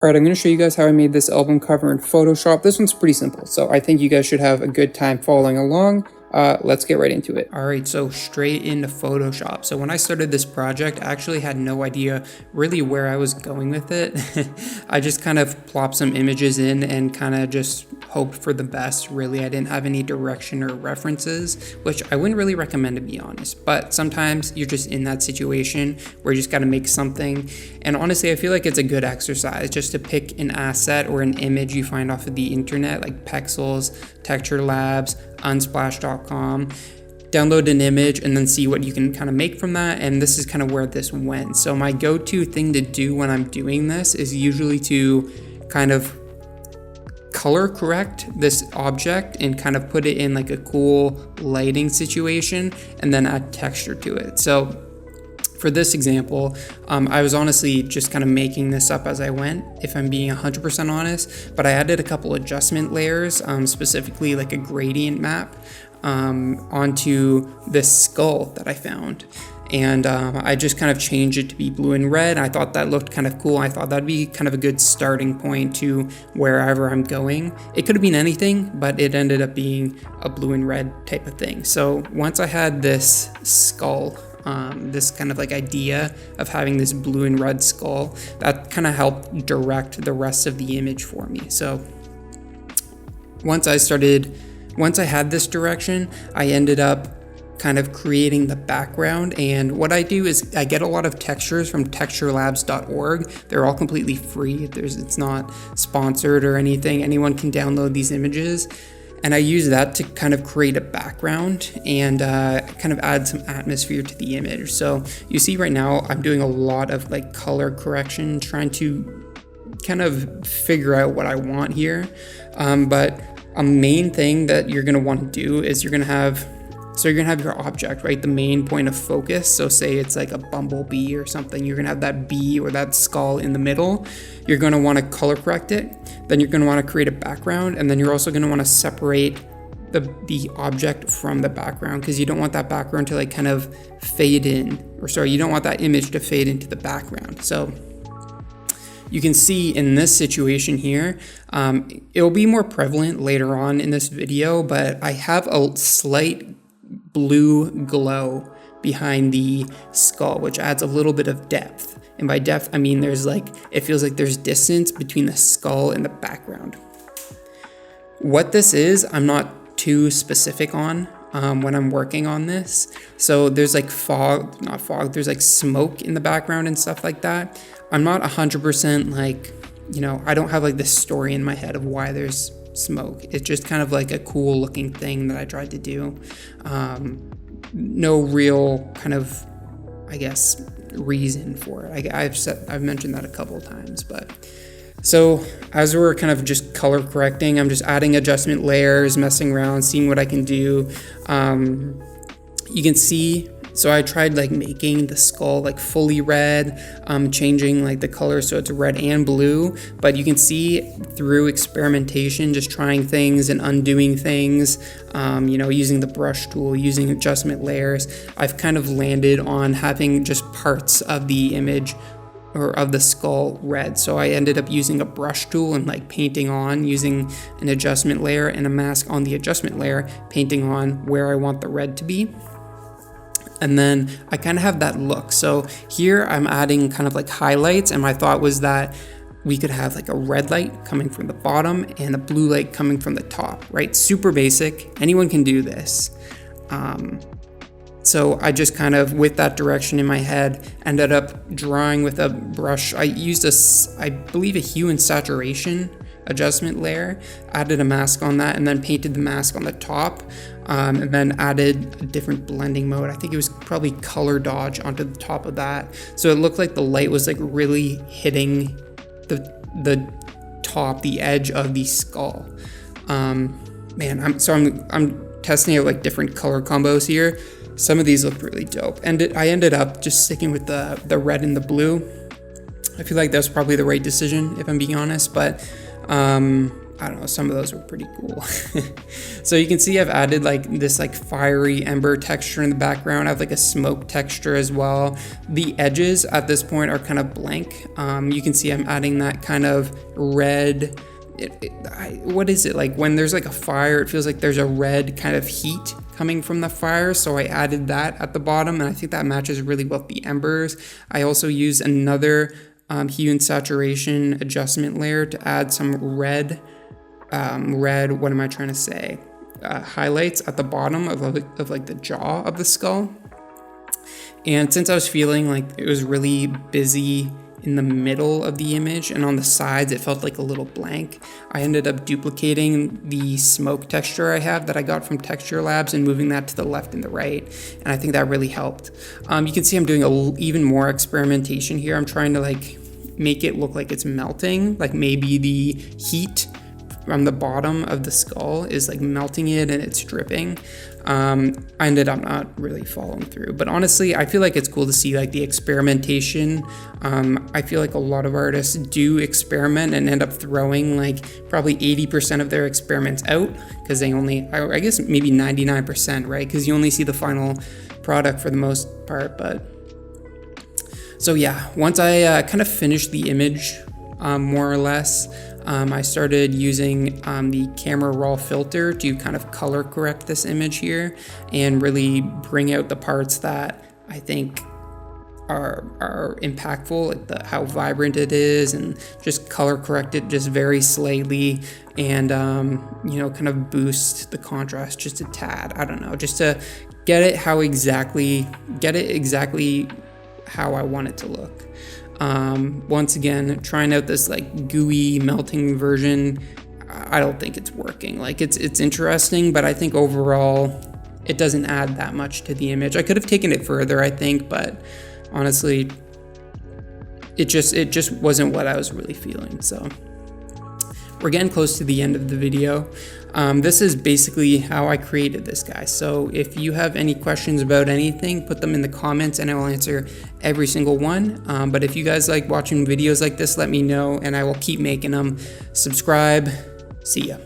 All right, I'm going to show you guys how I made this album cover in Photoshop. This one's pretty simple, so I think you guys should have a good time following along. Let's get right into it. All right, so straight into Photoshop. So when I started this project, I actually had no idea really where I was going with it. I just kind of plopped some images in and kind of just hoped for the best. Really, I didn't have any direction or references, which I wouldn't really recommend, to be honest. But sometimes you're just in that situation where you just got to make something. And honestly, I feel like it's a good exercise just to pick an asset or an image you find off of the internet, like Pexels, Texture Labs, Unsplash.com, download an image and then see what you can kind of make from that. And this is kind of where this went. So my go-to thing to do when I'm doing this is usually to kind of color correct this object and kind of put it in like a cool lighting situation and then add texture to it. So for this example, I was honestly just kind of making this up as I went, if I'm being 100% honest, but I added a couple adjustment layers, specifically like a gradient map onto this skull that I found. And I just kind of changed it to be blue and red. I thought that looked kind of cool. I thought that'd be kind of a good starting point to wherever I'm going. It could have been anything, but it ended up being a blue and red type of thing. So once I had this skull, this kind of like idea of having this blue and red skull, that kind of helped direct the rest of the image for me. So once I had this direction, I ended up kind of creating the background. And what I do is I get a lot of textures from texturelabs.org. They're all completely free. It's not sponsored or anything. Anyone can download these images. And I use that to kind of create a background and kind of add some atmosphere to the image. So you see right now, I'm doing a lot of like color correction, trying to kind of figure out what I want here. But a main thing that you're gonna want to do is you're gonna have your object, right? The main point of focus. So say it's like a bumblebee or something, you're gonna have that bee or that skull in the middle. You're gonna wanna color correct it. Then you're gonna wanna create a background. And then you're also gonna wanna separate the object from the background, because you don't want that background to like kind of fade in, you don't want that image to fade into the background. So you can see in this situation here, it'll be more prevalent later on in this video, but I have a slight blue glow behind the skull, which adds a little bit of depth. And by depth, I mean it feels like there's distance between the skull and the background. What this is, I'm not too specific on when I'm working on this. So there's like there's like smoke in the background and stuff like that. I'm not 100% like, I don't have like this story in my head of why there's smoke. It's just kind of like a cool looking thing that I tried to do. No real kind of, I guess, reason for it. I've mentioned that a couple of times, but so as we're kind of just color correcting, I'm just adding adjustment layers, messing around, seeing what I can do. You can see, so I tried like making the skull like fully red, changing like the color so it's red and blue, but you can see through experimentation, just trying things and undoing things, using the brush tool, using adjustment layers, I've kind of landed on having just parts of the image or of the skull red. So I ended up using a brush tool and like painting on, using an adjustment layer and a mask on the adjustment layer, painting on where I want the red to be. And then I kind of have that look. So here I'm adding kind of like highlights, and my thought was that we could have like a red light coming from the bottom and a blue light coming from the top, right? Super basic, anyone can do this. So I just kind of, with that direction in my head, ended up drawing with a brush. I used I believe a hue and saturation adjustment layer, added a mask on that, and then painted the mask on the top, and then added a different blending mode. I think it was probably color dodge onto the top of that. So it looked like the light was like really hitting the top, the edge of the skull. I'm testing out like different color combos here. Some of these look really dope. And I ended up just sticking with the red and the blue. I feel like that's probably the right decision, if I'm being honest, but I don't know, some of those were pretty cool. So you can see I've added like this like fiery ember texture in the background. I have like a smoke texture as well. The edges at this point are kind of blank. You can see I'm adding that kind of red, what is it, like when there's like a fire, it feels like there's a red kind of heat coming from the fire, so I added that at the bottom, and I think that matches really well with the embers. I also used another hue and saturation adjustment layer to add some red, what am I trying to say, highlights at the bottom of like the jaw of the skull. And since I was feeling like it was really busy in the middle of the image and on the sides it felt like a little blank, I ended up duplicating the smoke texture I have that I got from Texture Labs and moving that to the left and the right, and I think that really helped. You can see I'm doing even more experimentation here. I'm trying to like make it look like it's melting, like maybe the heat from the bottom of the skull is like melting it and it's dripping. I ended up not really following through, but honestly, I feel like it's cool to see like the experimentation. I feel like a lot of artists do experiment and end up throwing like probably 80% of their experiments out because they only, I guess maybe 99%, right? Because you only see the final product for the most part. But so yeah, once I kind of finished the image, more or less, I started using the camera raw filter to kind of color correct this image here and really bring out the parts that I think are impactful, like how vibrant it is, and just color correct it just very slightly, and you know, kind of boost the contrast just a tad. I don't know, just to get it exactly how I want it to look. Once again, trying out this like gooey melting version, I don't think it's working. Like it's interesting, but I think overall it doesn't add that much to the image. I could have taken it further, I think, but honestly, it just wasn't what I was really feeling. So we're getting close to the end of the video. This is basically how I created this guy. So if you have any questions about anything, put them in the comments and I will answer every single one. But if you guys like watching videos like this, let me know and I will keep making them. Subscribe. See ya.